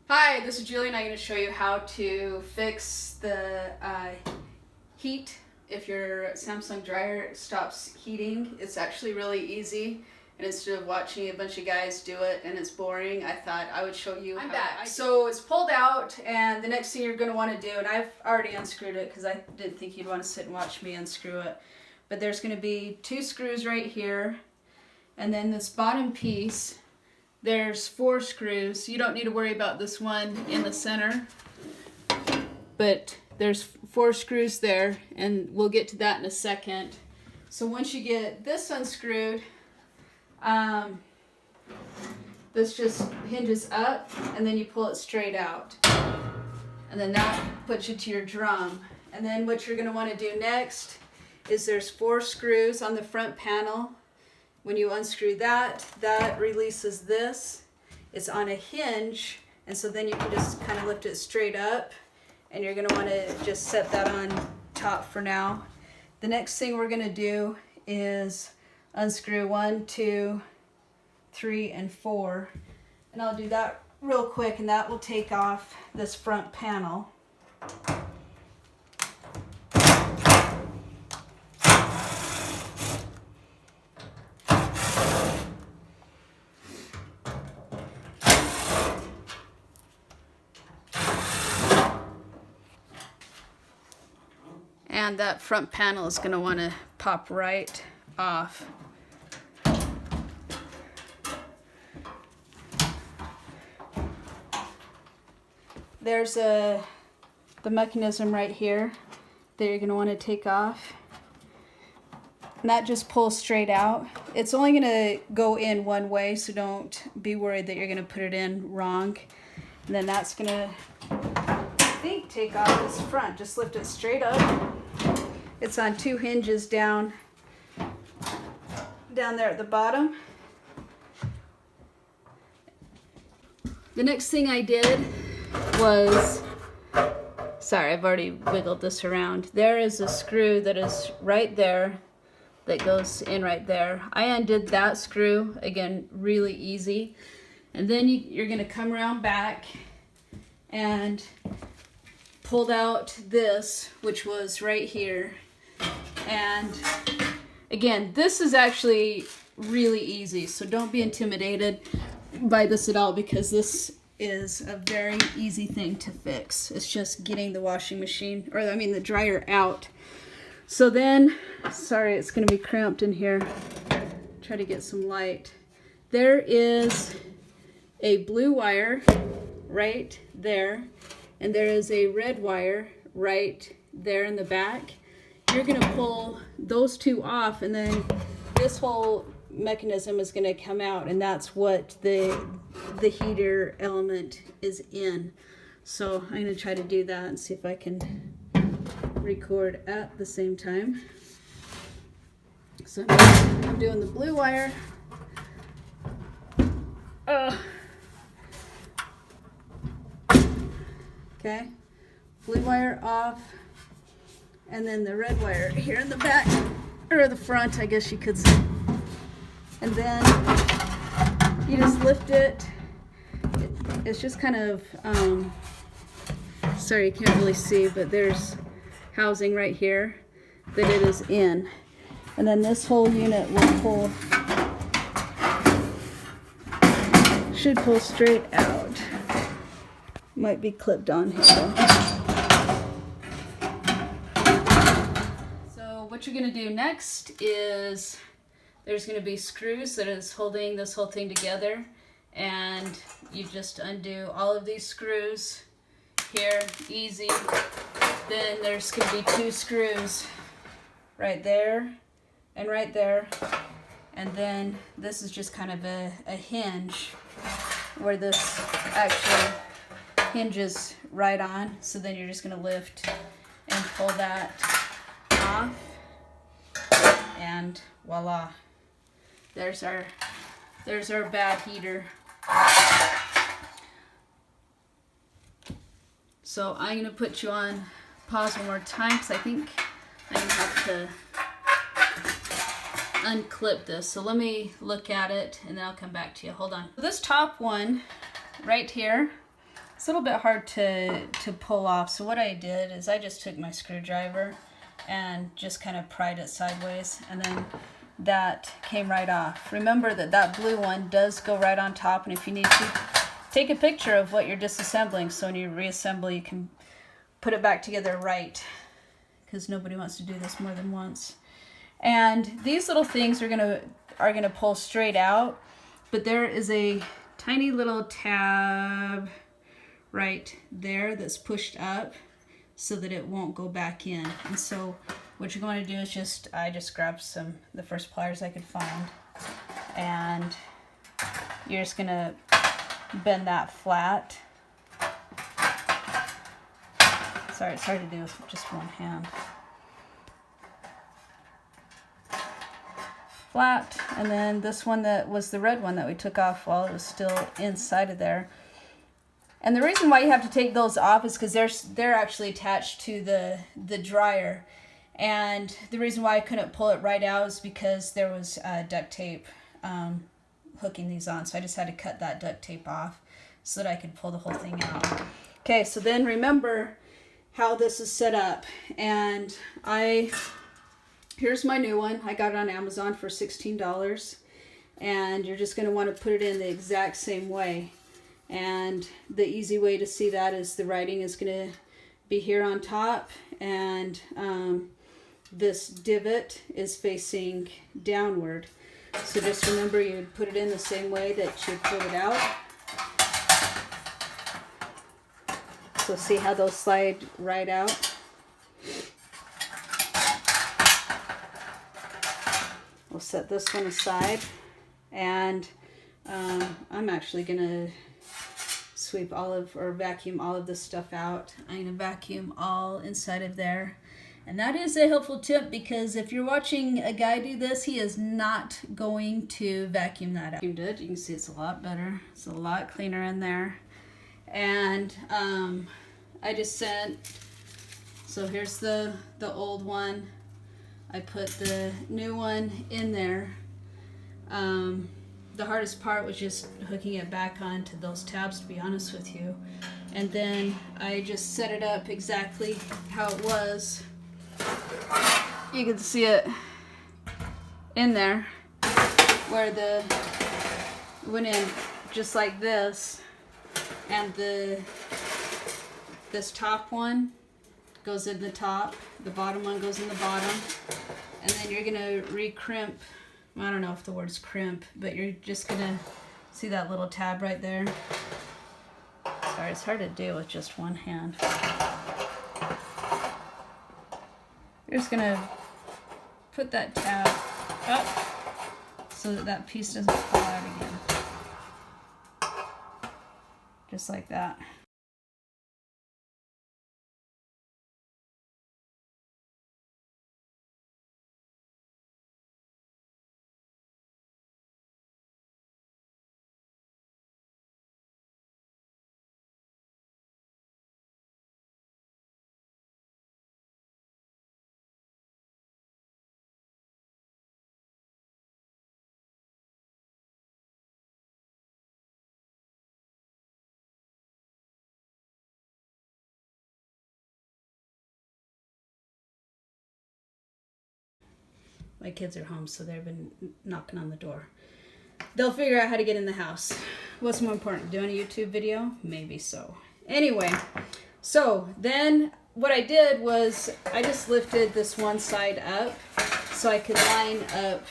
Hi, this is Julie and I'm going to show you how to fix the heat if your Samsung dryer stops heating. It's actually really easy, and instead of watching a bunch of guys do it and it's boring, I thought I would show you. I'm back. So it's pulled out, and the next thing you're going to want to do, and I've already unscrewed it because I didn't think you'd want to sit and watch me unscrew it, but there's going to be 2 screws right here, and then this bottom piece. There's 4 screws. You don't need to worry about this one in the center, but there's 4 screws there, and we'll get to that in a second. So once you get this unscrewed, this just hinges up, and then you pull it straight out, and then that puts you to your drum. And then what you're going to want to do next is there's 4 screws on the front panel. When you unscrew that, that releases this. It's on a hinge, and so then you can just kind of lift it straight up, and you're going to want to just set that on top for now. The next thing we're going to do is unscrew 1, 2, 3, and 4. And I'll do that real quick, and that will take off this front panel. And that front panel is going to want to pop right off. There's the mechanism right here that you're going to want to take off. And that just pulls straight out. It's only going to go in one way, so don't be worried that you're going to put it in wrong. And then that's going to, I think, take off this front. Just lift it straight up. It's on 2 hinges down there at the bottom. The next thing I did was, sorry, I've already wiggled this around. There is a screw that is right there that goes in right there. I undid that screw, again, really easy. And then you're going to come around back and pulled out this, which was right here. And again, this is actually really easy, so don't be intimidated by this at all, because this is a very easy thing to fix. It's just getting the washing machine, or I mean the dryer out. So then, sorry, it's going to be cramped in here. Try to get some light. There is a blue wire right there, and there is a red wire right there in the back. You're going to pull those 2 off, and then this whole mechanism is going to come out, and that's what the heater element is in. So I'm going to try to do that and see if I can record at the same time. So I'm doing the blue wire. Okay, blue wire off, and then the red wire here in the back, or the front, I guess you could say. And then you just lift it. It's just kind of, sorry, you can't really see, but there's housing right here that it is in. And then this whole unit will pull, should pull straight out. Might be clipped on here though. So what you're going to do next is there's going to be screws that is holding this whole thing together, and you just undo all of these screws here, easy. Then there's going to be 2 screws right there and right there, and then this is just kind of a hinge where this actually hinges right on. So then you're just going to lift and pull that off, and voila, there's our bad heater. So I'm going to put you on pause one more time, because I think I'm going to have to unclip this. So let me look at it and then I'll come back to you. Hold on. This top one right here, It's a little bit hard to pull off. So what I did is I just took my screwdriver and just kind of pried it sideways, and then that came right off. Remember that that blue one does go right on top, and if you need to, take a picture of what you're disassembling so when you reassemble you can put it back together right, because nobody wants to do this more than once. And these little things are gonna pull straight out, but there is a tiny little tab right there that's pushed up so that it won't go back in. And so what you're going to do is I just grabbed the first pliers I could find, and you're just gonna bend that flat. Sorry, it's hard to do with just one hand. Flat, and then this one that was the red one that we took off while it was still inside of there. And the reason why you have to take those off is because they're actually attached to the dryer. And the reason why I couldn't pull it right out is because there was duct tape hooking these on. So I just had to cut that duct tape off so that I could pull the whole thing out. Okay, so then remember how this is set up. And here's my new one. I got it on Amazon for $16. And you're just going to want to put it in the exact same way. And the easy way to see that is the writing is going to be here on top, and this divot is facing downward. So just remember, you put it in the same way that you pulled it out. So see how those slide right out? We'll set this one aside, and I'm actually going to sweep vacuum all of this stuff out. I'm going to vacuum all inside of there. And that is a helpful tip, because if you're watching a guy do this, he is not going to vacuum that out. You can see it's a lot better. It's a lot cleaner in there. And I just so here's the old one. I put the new one in there. The hardest part was just hooking it back onto those tabs, to be honest with you. And then I just set it up exactly how it was. You can see it in there, where it went in just like this, and this top one goes in the top, the bottom one goes in the bottom, and then you're gonna recrimp. I don't know if the word's crimp, but you're just gonna see that little tab right there. Sorry, it's hard to do with just one hand. You're just gonna put that tab up so that piece doesn't fall out again. Just like that. My kids are home, so they've been knocking on the door. They'll figure out how to get in the house. What's more important, doing a YouTube video? Maybe so. Anyway, so then what I did was I just lifted this one side up so I could line up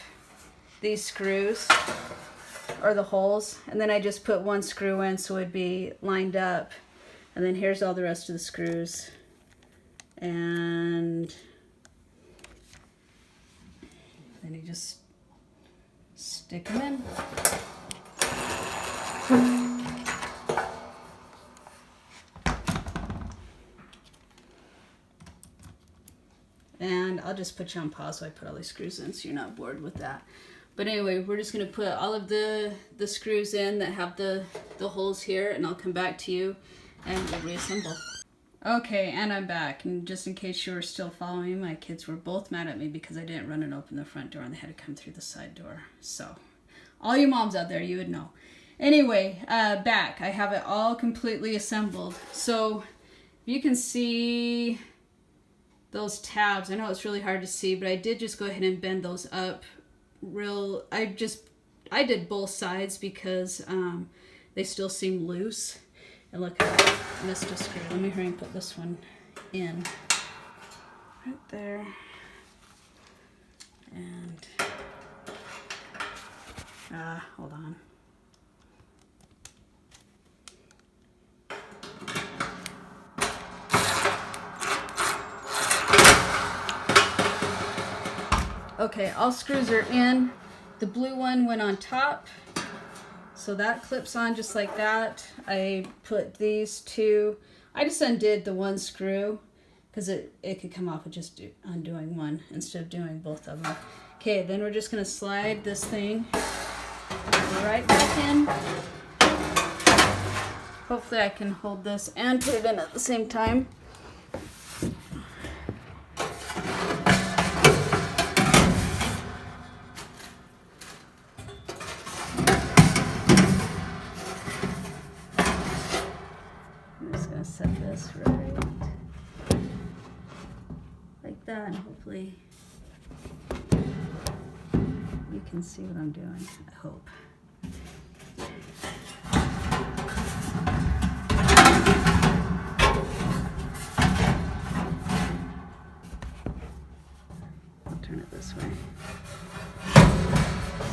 these screws, or the holes, and then I just put one screw in so it'd be lined up. And then here's all the rest of the screws. And then you just stick them in. And I'll just put you on pause while I put all these screws in so you're not bored with that. But anyway, we're just going to put all of the screws in that have the holes here, and I'll come back to you and we'll reassemble. Okay, and I'm back. And just in case you were still following, my kids were both mad at me because I didn't run and open the front door and they had to come through the side door. So, all you moms out there, you would know. Anyway, back. I have it all completely assembled. So you can see those tabs. I know it's really hard to see, but I did just go ahead and bend those up I did both sides because they still seem loose. And look, I missed a screw. Let me hurry and put this one in. Right there. And, hold on. Okay, all screws are in. The blue one went on top, so that clips on just like that. I put these two, I just undid the one screw because it could come off with just undoing one instead of doing both of them. Okay, then we're just gonna slide this thing right back in. Hopefully I can hold this and put it in at the same time. Set this right like that, and hopefully you can see what I'm doing, I hope. I'll turn it this way.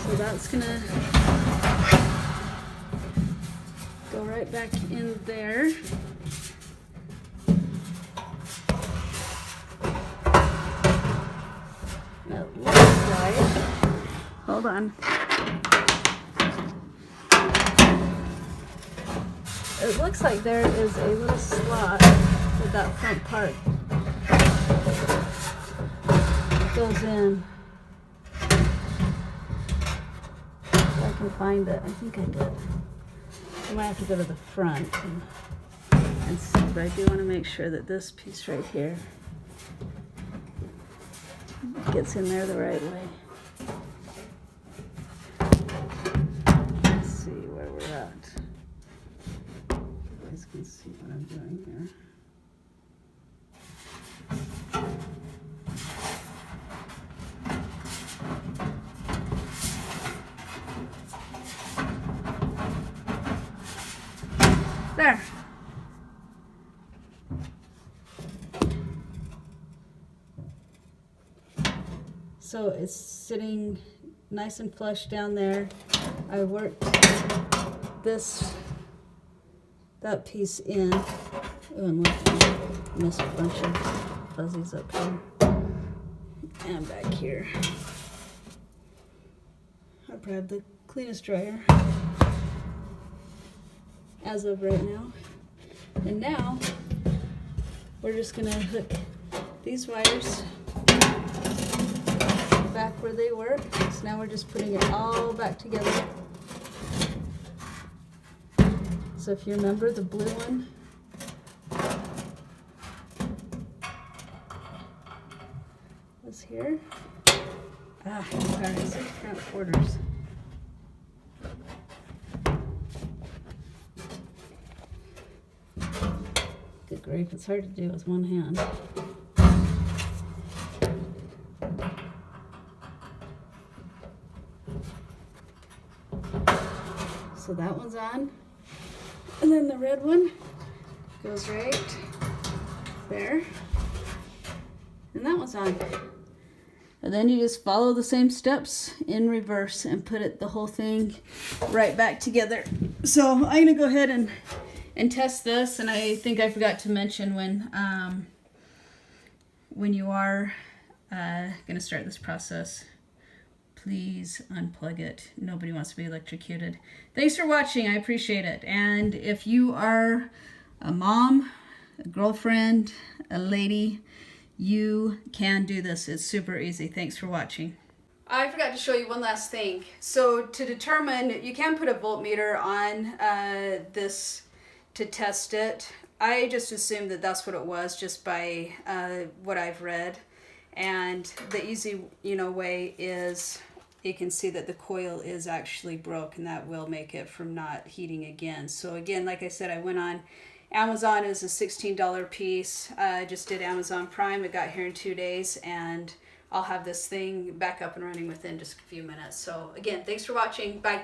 So that's gonna go right back in there. Hold on. It looks like there is a little slot with that front part. It goes in. If I can find it. I think I did. I might have to go to the front and see, but I do want to make sure that this piece right here gets in there the right way. Let's see where we're at. You guys can see what I'm doing here. There. So it's sitting nice and flush down there. I worked that piece in. Oh, and look, I missed a bunch of fuzzies up here and back here. I probably have the cleanest dryer as of right now. And now we're just gonna hook these wires back where they were. So now we're just putting it all back together. So if you remember the blue one, was here. Sorry, it's front quarters. Good grief, it's hard to do with one hand. So that one's on. And then the red one goes right there. And that one's on. And then you just follow the same steps in reverse and put the whole thing right back together. So I'm gonna go ahead and test this. And I think I forgot to mention when you are gonna start this process, please unplug it. Nobody wants to be electrocuted. Thanks for watching. I appreciate it. And if you are a mom, a girlfriend, a lady, you can do this. It's super easy. Thanks for watching. I forgot to show you one last thing. So to determine, you can put a voltmeter on this to test it. I just assumed that that's what it was just by what I've read. And the easy way is you can see that the coil is actually broke, and that will make it from not heating again. So again, like I said, I went on Amazon. Is a $16 piece. I just did Amazon Prime. It got here in 2 days, and I'll have this thing back up and running within just a few minutes. So again, thanks for watching. Bye.